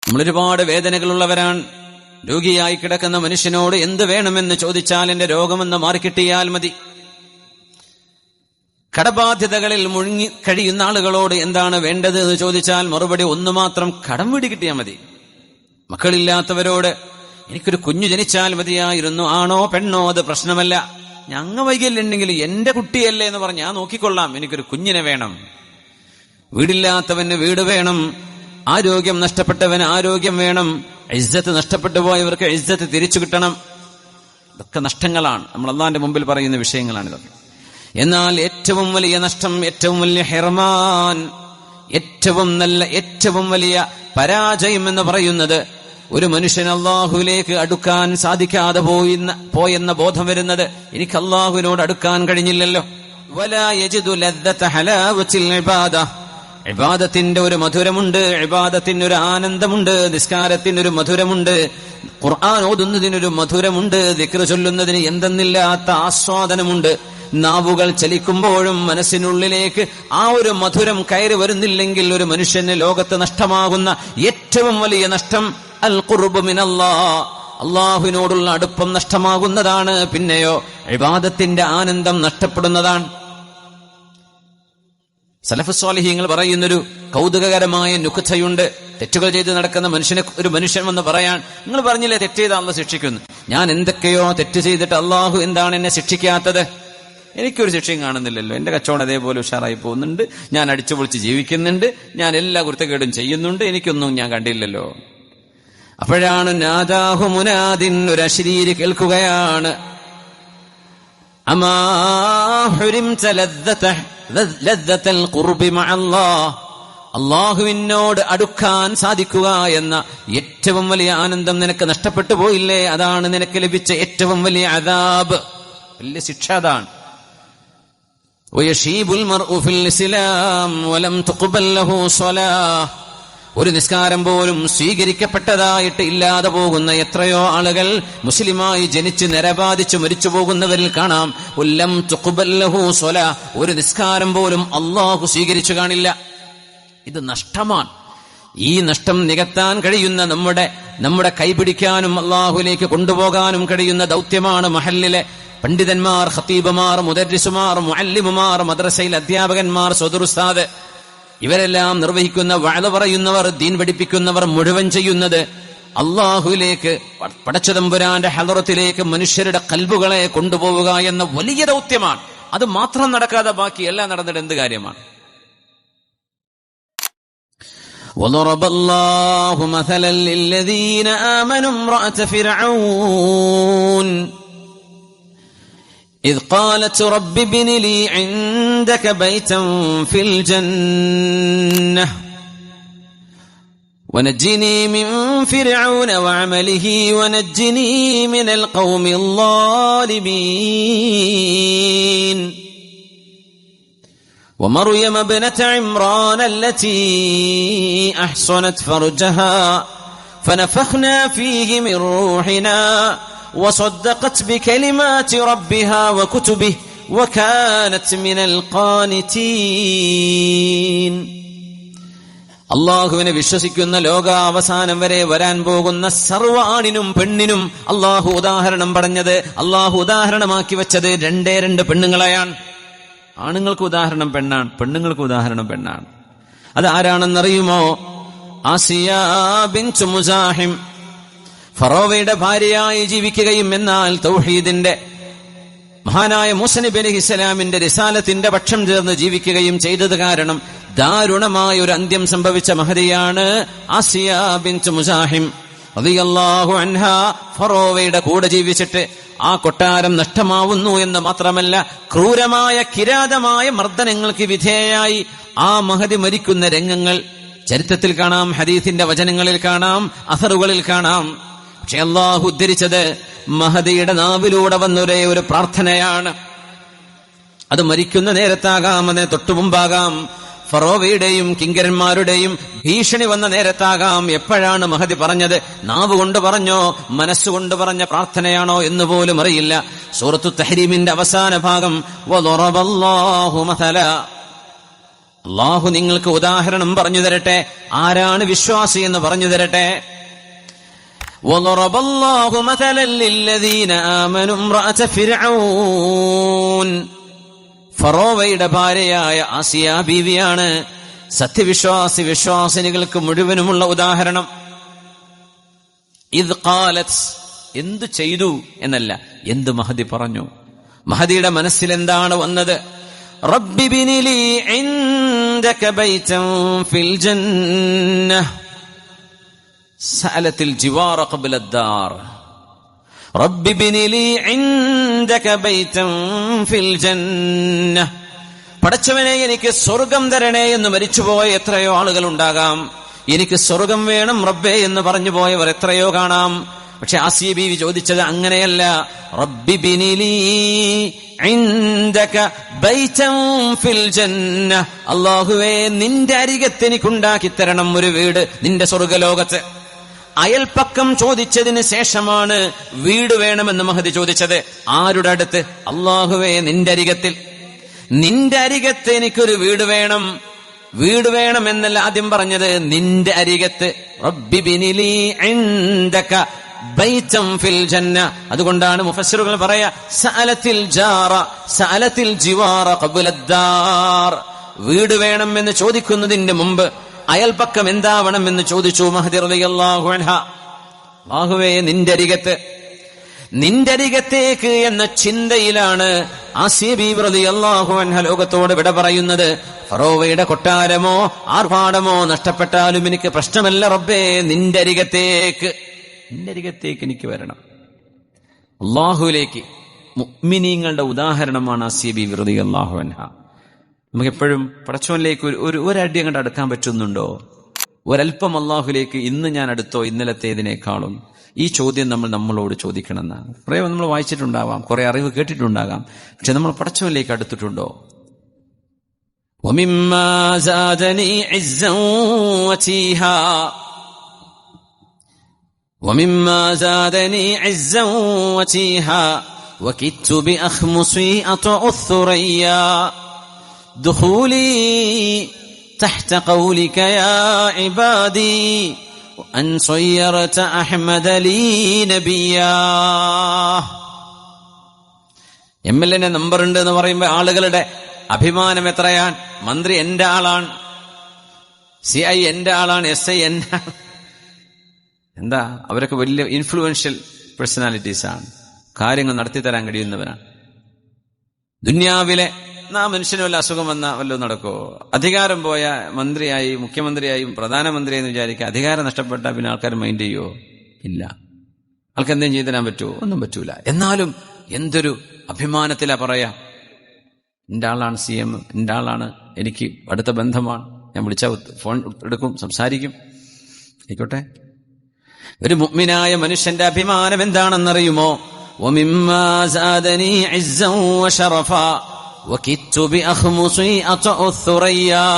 നമ്മളൊരുപാട് വേദനകളുള്ളവരാണ്. രോഗിയായി കിടക്കുന്ന മനുഷ്യനോട് എന്ത് വേണമെന്ന് ചോദിച്ചാൽ എന്റെ രോഗമെന്ന് മാറിക്കിട്ടിയാൽ മതി. കടബാധ്യതകളിൽ മുഴുങ്ങി കഴിയുന്ന ആളുകളോട് എന്താണ് വേണ്ടത് എന്ന് ചോദിച്ചാൽ മറുപടി ഒന്ന് മാത്രം: കടം വീടി കിട്ടിയാൽ മതി. മക്കളില്ലാത്തവരോട് എനിക്കൊരു കുഞ്ഞു ജനിച്ചാൽ മതിയായിരുന്നു, ആണോ പെണ്ണോ അത് പ്രശ്നമല്ല, ഞങ്ങ വൈകല്യുണ്ടെങ്കിൽ എന്റെ കുട്ടിയല്ലേ എന്ന് പറഞ്ഞ് ഞാൻ നോക്കിക്കൊള്ളാം, എനിക്കൊരു കുഞ്ഞിനെ വേണം. വീടില്ലാത്തവന് വീട് വേണം, ആരോഗ്യം നഷ്ടപ്പെട്ടവന് ആരോഗ്യം വേണം, ഇസ്സത്ത് നഷ്ടപ്പെട്ടു പോയവർക്ക് ഇസ്സത്ത് തിരിച്ചു കിട്ടണം. ഇതൊക്കെ നഷ്ടങ്ങളാണ്, നമ്മൾ അല്ലാഹുവിന്റെ മുമ്പിൽ പറയുന്ന വിഷയങ്ങളാണ് ഇതൊക്കെ. എന്നാൽ ഏറ്റവും വലിയ നഷ്ടം, ഏറ്റവും വലിയ ഹിർമാൻ, ഏറ്റവും വലിയ പരാജയം എന്ന് പറയുന്നത് ഒരു മനുഷ്യൻ അല്ലാഹുവിലേക്ക് അടുക്കാൻ സാധിക്കാതെ പോയെന്ന ബോധം വരുന്നത്, എനിക്ക് അല്ലാഹുവിനോട് അടുക്കാൻ കഴിഞ്ഞില്ലല്ലോ. വലാ യജിദു ലദ്ദത ഹലാവത്തിൽ ഇബാദ, ഇബാദത്തിന്റെ ഒരു മധുരമുണ്ട്, ഇബാദത്തിന് ഒരു ആനന്ദമുണ്ട്, നിസ്കാരത്തിനൊരു മധുരമുണ്ട്, ഖുർആൻ ഓതുന്നതിനൊരു മധുരമുണ്ട്, ദിക്ർ ചൊല്ലുന്നതിന് എന്തെന്നില്ലാത്ത ആസ്വാദനമുണ്ട്. നാവുകൾ ചലിക്കുമ്പോഴും മനസ്സിനുള്ളിലേക്ക് ആ ഒരു മധുരം കയറി വരുന്നില്ലെങ്കിൽ ഒരു മനുഷ്യന് ലോകത്ത് നഷ്ടമാകുന്ന ഏറ്റവും വലിയ നഷ്ടം അൽ ഖുർബ് മിനല്ലാഹ്, അല്ലാഹുവിനോടുള്ള അടുപ്പം നഷ്ടമാകുന്നതാണ്. പിന്നെയോ ഇബാദത്തിന്റെ ആനന്ദം നഷ്ടപ്പെടുന്നതാണ്. സലഫ് സ്വാലിഹീങ്ങൾ പറയുന്നൊരു കൗതുകകരമായ നുക്തയുണ്ട്. തെറ്റുകൾ ചെയ്ത് നടക്കുന്ന ഒരു മനുഷ്യൻ വന്ന് പറയാൻ, നിങ്ങൾ പറഞ്ഞില്ലേ തെറ്റ് ചെയ്ത അള്ളാഹ് ശിക്ഷിക്കുന്നു, ഞാൻ എന്തൊക്കെയോ തെറ്റ് ചെയ്തിട്ട് അള്ളാഹു എന്താണ് എന്നെ ശിക്ഷിക്കാത്തത്? എനിക്കൊരു ശിക്ഷയും കാണുന്നില്ലല്ലോ, എന്റെ കച്ചവടം അതേപോലെ ഉഷാറായി പോകുന്നുണ്ട്, ഞാൻ അടിച്ചുപൊളിച്ച് ജീവിക്കുന്നുണ്ട്, ഞാൻ എല്ലാ കുരുത്തക്കേടും ചെയ്യുന്നുണ്ട്, എനിക്കൊന്നും ഞാൻ കണ്ടില്ലല്ലോ. അപ്പോഴാണ് നാദാഹു മുനാദിൻ, ഒരു അശരീരി കേൾക്കുകയാണ്, അമാ ഹുരിംത ലദ്ദതൽ ഖുർബി മഅല്ലാഹ്, അല്ലാഹുവിനോട് അടുക്കാൻ സാധിക്കുക എന്ന ഏറ്റവും വലിയ ആനന്ദം നിനക്ക് നഷ്ടപ്പെട്ടു പോയില്ലേ? അതാണ് നിനക്ക് ലഭിച്ച ഏറ്റവും വലിയ അദാബ്, വലിയ ശിക്ഷ അതാണ്. വയശീബുൽ മർഉ ഫിൽ ഇസ്ലാം വലം തുഖ്ബൽ ലഹു സ്വലാഹ്, ഒരു നിസ്കാരം പോലും സ്വീകരിക്കപ്പെട്ടതായിട്ട് ഇല്ലാതെ പോകുന്ന എത്രയോ ആളുകൾ മുസ്ലിമായി ജനിച്ച് നരബാധിച്ച് മരിച്ചു പോകുന്നവരിൽ കാണാം. ലം തുഖ്ബൽ ലഹു സ്വലാഹ്, ഒരു നിസ്കാരം പോലും അല്ലാഹു സ്വീകരിച്ചു കാണില്ല. ഇത് നഷ്ടമാണ്. ഈ നഷ്ടം നികത്താൻ കഴിയുന്ന നമ്മുടെ കൈപിടിക്കാനും അല്ലാഹുവിലേക്ക് കൊണ്ടുപോകാനും കഴിയുന്ന ദൗത്യമാണ് മഹല്ലിലെ പണ്ഡിതന്മാർ, ഖതീബുമാർ, മുദർരിസുമാർ, മുഅല്ലിമുമാർ, മദ്രസയിൽ അധ്യാപകന്മാർ, സദറുസ്താദ്, ഇവരെല്ലാം നിർവഹിക്കുന്ന, വഅദ് പറയുന്നവർ, ദീൻ പഠിപ്പിക്കുന്നവർ മുഴുവൻ ചെയ്യുന്നത് അല്ലാഹുവിലേക്ക്, പടച്ചതമ്പുരാന്റെ ഹളറത്തിലേക്ക് മനുഷ്യരുടെ ഖൽബുകളെ കൊണ്ടുപോവുക എന്ന വലിയ ദൗത്യമാണ്. അത് മാത്രം നടക്കാതെ ബാക്കി എല്ലാം നടന്നിട്ട് എന്ത് കാര്യമാണ്? وضرب الله مثلا للذين آمنوا امرأة فرعون إذ قالت رب ابن لي عندك بيتا في الجنة ونجني من فرعون وعمله ونجني من القوم الظالمين ومريم ابنة عمران التي أحصنت فرجها فنفخنا فيه من روحنا وصدقت بكلمات ربها وكتبه وكانت من القانتين. അള്ളാഹുവിനെ വിശ്വസിക്കുന്ന ലോകാവസാനം വരെ വരാൻ പോകുന്ന സർവ്വ ആണിനും പെണ്ണിനും അള്ളാഹു ഉദാഹരണം പറഞ്ഞത്, അള്ളാഹു ഉദാഹരണമാക്കി വെച്ചത് രണ്ട് പെണ്ണുങ്ങളെയാണ്. ആണുങ്ങൾക്ക് ഉദാഹരണം പെണ്ണാണ്, പെണ്ണുങ്ങൾക്ക് ഉദാഹരണം പെണ്ണാണ്. അത് ആരാണെന്നറിയുമോ? ആസിയ ബിൻത് മുസാഹിം, ഫറോവയുടെ ഭാര്യയായി ജീവിക്കുകയും എന്നാൽ തൗഹീദിന്റെ മഹാനായ മൂസാ നബി അലൈഹിസ്സലാമിന്റെ റിസാലത്തിന്റെ പക്ഷം ചേർന്ന് ജീവിക്കുകയും ചെയ്തത് കാരണം ദാരുണമായ ഒരു അന്ത്യം സംഭവിച്ച മഹദിയാണ് ആസിയ ബിൻത് മുസാഹിം റളിയല്ലാഹു അൻഹാ. ഫറോവയുടെ കൂടെ ജീവിച്ചിട്ട് ആ കൊട്ടാരം നഷ്ടമാവുന്നു എന്ന് മാത്രമല്ല, ക്രൂരമായ കിരാതമായ മർദ്ദനങ്ങൾക്ക് വിധേയയായി ആ മഹദി മരിക്കുന്ന രംഗങ്ങൾ ചരിത്രത്തിൽ കാണാം, ഹദീസിന്റെ വചനങ്ങളിൽ കാണാം, അസറുകളിൽ കാണാം. പക്ഷെ അല്ലാഹു ഉദ്ധരിച്ചത് മഹദിയുടെ നാവിലൂടെ വന്നൊരേ ഒരു പ്രാർത്ഥനയാണ്. അത് മരിക്കുന്ന നേരത്താകാം, അതിന് തൊട്ടുമുമ്പാകാം, ഫറോവയുടെയും കിങ്കരന്മാരുടെയും ഭീഷണി വന്ന നേരത്താകാം. എപ്പോഴാണ് മഹദി പറഞ്ഞത്? നാവ് കൊണ്ട് പറഞ്ഞോ മനസ്സുകൊണ്ട് പറഞ്ഞ പ്രാർത്ഥനയാണോ എന്ന് പോലും അറിയില്ല. സൂറത്തു തഹ്രീമിന്റെ അവസാന ഭാഗം വദറബല്ലാഹു മസല, അള്ളാഹു നിങ്ങൾക്ക് ഉദാഹരണം പറഞ്ഞു തരട്ടെ. ആരാണ് വിശ്വാസി എന്ന് പറഞ്ഞു തരട്ടെ. وَضَرَبَ اللَّهُ مَثَلًا لِّلَّذِينَ آمَنُوا امْرَأَتَ فِرْعَوْنَ. ഫറോവയുടെ ഭാര്യയായ ആസിയ ബീവിയാണ് വിശ്വാസിനികൾക്ക് മുഴുവനുമുള്ള ഉദാഹരണം. ഇദ് ഖാലത്, എന്തു ചെയ്തു എന്നല്ല, എന്ത് മഹദി പറഞ്ഞു. മഹദിയുടെ മനസ്സിൽ എന്താണ് വന്നത്? റബ്ബി ബിനി ലീ ഇൻദക ബൈതൻ ഫിൽ ജന്നഹ് സഅലത്തിൽ ജിവാറ ഖബ്ല അദ്ദാർ. റബ്ബി ബിനി ലീ ഇൻദക ബൈതൻ ഫിൽ ജന്നഹ്. പടച്ചവനെ, എനിക്ക് സ്വർഗം തരണേ എന്ന് മരിച്ചുപോയ എത്രയോ ആളുകൾ ഉണ്ടാകാം. എനിക്ക് സ്വർഗം വേണം റബ്ബേ എന്ന് പറഞ്ഞു പോയവർ എത്രയോ കാണാം. പക്ഷെ ആസിയ ബീവി ചോദിച്ചത് അങ്ങനെയല്ല. റബ്ബി ബിനി ലീ ഇൻദക ബൈതൻ ഫിൽ ജന്നഹ്. അല്ലാഹുവേ, നിന്റെ അരികത്ത് എനിക്കുണ്ടാക്കി തരണം ഒരു വീട് നിന്റെ സ്വർഗലോകത്ത്. അയൽപ്പക്കം ചോദിച്ചതിന് ശേഷമാണ് വീട് വേണമെന്ന് മഹദി ചോദിച്ചത്. ആരുടെ അടുത്ത്? അല്ലാഹുവേ, നിന്റെ അരികത്ത് എനിക്കൊരു വീട് വേണം. വീട് വേണം എന്നല്ല ആദ്യം പറഞ്ഞത്, നിന്റെ അരികത്ത്. റബ്ബി ബിനി ലീ ഇൻദക ബൈതൻ ഫിൽ ജന്ന. അതുകൊണ്ടാണ് മുഫസ്സിറുകൾ പറയാ സഅലത്തിൽ ജിവാറ ഖബ്ല അദ്ദാർ. വീട് വേണം എന്ന് ചോദിക്കുന്നതിന്റെ മുമ്പ് അയൽപക്കം എന്താവണം എന്ന് ചോദിച്ചു മഹദി റളിയല്ലാഹു അൻഹ. അല്ലാഹുവേ, നിന്റെ അരികത്തേക്ക് എന്ന ചിന്തയിലാണ് ആസിയ ബീവി റളിയല്ലാഹു അൻഹ ലോകത്തോട് വിട പറയുന്നത്. ഫറോവയുടെ കൊട്ടാരമോ ആർഭാടമോ നഷ്ടപ്പെട്ടാലും എനിക്ക് പ്രശ്നമല്ല റബ്ബേ, നിന്റെ അരികത്തേക്ക് എനിക്ക് വരണം. അല്ലാഹുവിലേക്ക്. മുഅ്മിനീങ്ങളുടെ ഉദാഹരണമാണ് ആസിയ ബീവി റളിയല്ലാഹു അൻഹ. നമുക്കെപ്പോഴും പടച്ചവനിലേക്ക് ഒരടി അങ്ങോട്ട് അടുക്കാൻ പറ്റുന്നുണ്ടോ? ഒരൽപ്പം അല്ലാഹുവിലേക്ക് ഇന്ന് ഞാൻ അടുത്തോ ഇന്നലത്തേതിനേക്കാളും? ഈ ചോദ്യം നമ്മളോട് ചോദിക്കണമെന്നാണ്. കുറേ നമ്മൾ വായിച്ചിട്ടുണ്ടാവാം, കുറെ അറിവ് കേട്ടിട്ടുണ്ടാകാം, പക്ഷെ നമ്മൾ പടച്ചവനിലേക്ക് അടുത്തിട്ടുണ്ടോ? وَمِمَّا زَادَنِي عِزًّا وَتِيهًا وَكِدتُّ بِأَخْمُصِي أَطْأُ الثُّرَيَّا دُخُولِي تحت قولك يا عبادي وأن صيرت أحمد لي نبيا. MLA നമ്പർ ഉണ്ട് എന്ന് പറയുമ്പോൾ ആളുകളുടെ അഭിമാനം എത്രയാണ്? മന്ത്രി എന്റെ ആളാണ്, CI എന്റെ ആളാണ്, SI എന്റെ ആളാണ്. എന്താ, അവരൊക്കെ വലിയ ഇൻഫ്ലുവൻഷ്യൽ പേഴ്സണാലിറ്റീസ് ആണ്, കാര്യങ്ങൾ നടത്തിത്തരാൻ കഴിയുന്നവരാണ്. ദുന്യാവിലെ മനുഷ്യന് വല്ല അസുഖം വന്ന വല്ലതും നടക്കോ? അധികാരം പോയ മന്ത്രിയായി, മുഖ്യമന്ത്രിയായും പ്രധാനമന്ത്രിയെന്ന് വിചാരിക്കുക, അധികാരം നഷ്ടപ്പെട്ട പിന്നെ ആൾക്കാർ മൈൻഡ് ചെയ്യോ? ഇല്ല. ആൾക്ക് എന്തെങ്കിലും ചെയ്തു തരാൻ പറ്റുമോ? ഒന്നും പറ്റൂല. എന്നാലും എന്തൊരു അഭിമാനത്തിലാ പറയാ, എന്റെ ആളാണ് CM, എന്റെ ആളാണ്, എനിക്ക് അടുത്ത ബന്ധമാണ്, ഞാൻ വിളിച്ചാൽ ഫോൺ എടുക്കും, സംസാരിക്കും. ആയിക്കോട്ടെ. ഒരു മുഅ്മിനായ മനുഷ്യന്റെ അഭിമാനം എന്താണെന്നറിയുമോ? وَمِمَّا زَادَنِي عِزًّا وَشَرَفًا وَكِدتُّ بِأَخْمُصِي أَطْأُ الثُّرَيَّا.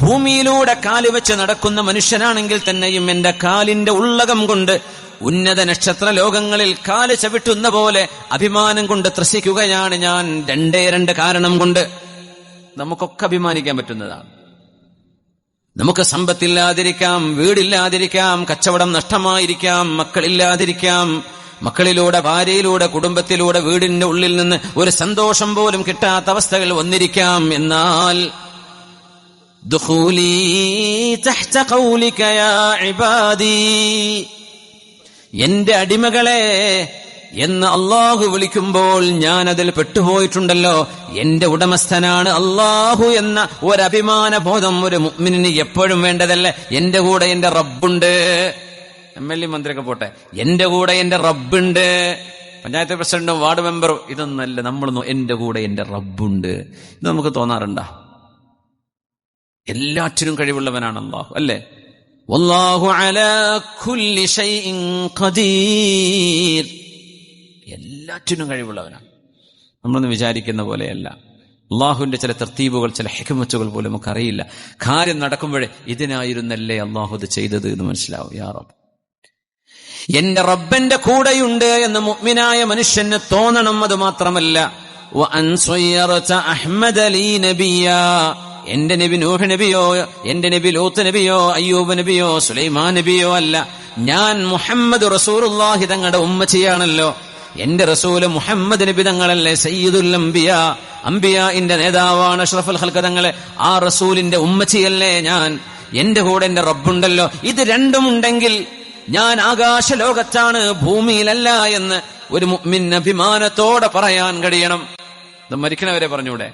ഭൂമിയിലൂടെ കാല് വെച്ച് നടക്കുന്ന മനുഷ്യനാണെങ്കിൽ തന്നെയും എന്റെ കാലിന്റെ ഉള്ളകം കൊണ്ട് ഉന്നത നക്ഷത്ര ലോകങ്ങളിൽ കാല് ചവിട്ടുന്ന പോലെ അഭിമാനം കൊണ്ട് ത്രസിക്കുകയാണ് ഞാൻ. രണ്ട് കാരണം കൊണ്ട്. നമുക്കൊക്കെ അഭിമാനിക്കാൻ പറ്റുന്നതാണ്. നമുക്ക് സമ്പത്തില്ലാതിരിക്കാം, വീടില്ലാതിരിക്കാം, കച്ചവടം നഷ്ടമായിരിക്കാം, മക്കളില്ലാതിരിക്കാം, മക്കളിലൂടെ, ഭാര്യയിലൂടെ, കുടുംബത്തിലൂടെ വീടിന്റെ ഉള്ളിൽ നിന്ന് ഒരു സന്തോഷം പോലും കിട്ടാത്ത അവസ്ഥകൾ വന്നിരിക്കാം. എന്നാൽ ദുഖൂലി തഹ്ത ഖൗലിക യാ ഇബാദി, എന്റെ അടിമകളെ എന്ന് അള്ളാഹു വിളിക്കുമ്പോൾ ഞാൻ അതിൽ പെട്ടുപോയിട്ടുണ്ടല്ലോ. എന്റെ ഉടമസ്ഥനാണ് അള്ളാഹു എന്ന ഒരഭിമാന ബോധം ഒരു മുഅ്മിനിന് എപ്പോഴും വേണ്ടതല്ലേ? എന്റെ കൂടെ എന്റെ റബ്ബുണ്ട്. MLA മന്ത്രിയൊക്കെ പോട്ടെ, എന്റെ കൂടെ എന്റെ റബ്ബുണ്ട്. പഞ്ചായത്ത് പ്രസിഡന്റും വാർഡ് മെമ്പറും ഇതൊന്നല്ല, നമ്മൾ എന്റെ കൂടെ എന്റെ റബ്ബുണ്ട്. ഇത് നമുക്ക് തോന്നാറുണ്ടോ? എല്ലാറ്റിനും കഴിവുള്ളവനാണ് അള്ളാഹു, അല്ലേ? വല്ലാഹു അലാ കുല്ലി ഷൈഇൻ ഖദീർ. എല്ലാറ്റിനും കഴിവുള്ളവനാണ്. നമ്മളൊന്നും വിചാരിക്കുന്ന പോലെയല്ല. അള്ളാഹുവിന്റെ ചില തർത്തീബുകൾ, ചില ഹിക്മത്തുകൾ പോലും നമുക്കറിയില്ല. കാര്യം നടക്കുമ്പോഴേ ഇതിനായിരുന്നല്ലേ അള്ളാഹു ഇത് ചെയ്തത് എന്ന് മനസ്സിലാവും. യാ റബ്ബ്, എന്റെ റബ്ബന്റെ കൂടെയുണ്ട് എന്ന് മുഅ്മിനായ മനുഷ്യന് തോന്നണം. അത് മാത്രമല്ല, വഅൻ സയ്യറത അഹ്മദ ലീ നബിയാ, എന്റെ നബി നൂഹ് നബിയോ, എന്റെ നബി ലൂത്ത് നബിയോ, അയ്യൂബ് നബിയോ, സുലൈമാൻ നബിയോ അല്ല. ഞാൻ മുഹമ്മദ് റസൂലുള്ളാഹി തങ്ങളുടെ ഉമ്മച്ചിയാണല്ലോ. എന്റെ റസൂല് മുഹമ്മദ് നബി തങ്ങളല്ലേ സയ്യിദുൽ അംബിയ, അംബിയാഇന്റെ നേതാവാണ്, അഷ്റഫുൽ ഖൽഖ് തങ്ങളെ. ആ റസൂലിന്റെ ഉമ്മച്ചിയല്ലേ ഞാൻ. എന്റെ കൂടെ എന്റെ റബ്ബുണ്ടല്ലോ. ഇത് രണ്ടും ഉണ്ടെങ്കിൽ ഞാൻ ആകാശ ലോകത്താണ്, ഭൂമിയിലല്ല എന്ന് ഒരു മുഅ്മിൻ അഭിമാനത്തോടെ പറയാൻ കഴിയണം. ഇത് മരിക്കണവരെ പറഞ്ഞൂടെ?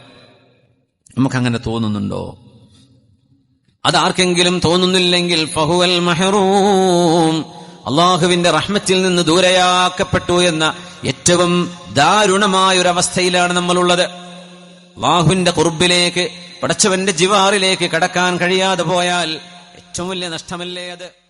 നമുക്കങ്ങനെ തോന്നുന്നുണ്ടോ? അതാർക്കെങ്കിലും തോന്നുന്നില്ലെങ്കിൽ ഫഹുവൽ മഹ്റൂം, അള്ളാഹുവിന്റെ റഹ്മത്തിൽ നിന്ന് ദൂരയാക്കപ്പെട്ടു എന്ന ഏറ്റവും ദാരുണമായൊരവസ്ഥയിലാണ് നമ്മളുള്ളത്. അള്ളാഹുവിന്റെ ഖുർബിലേക്ക്, പടച്ചവന്റെ ജിവാറിലേക്ക് കടക്കാൻ കഴിയാതെ പോയാൽ ഏറ്റവും വലിയ നഷ്ടമല്ലേ അത്?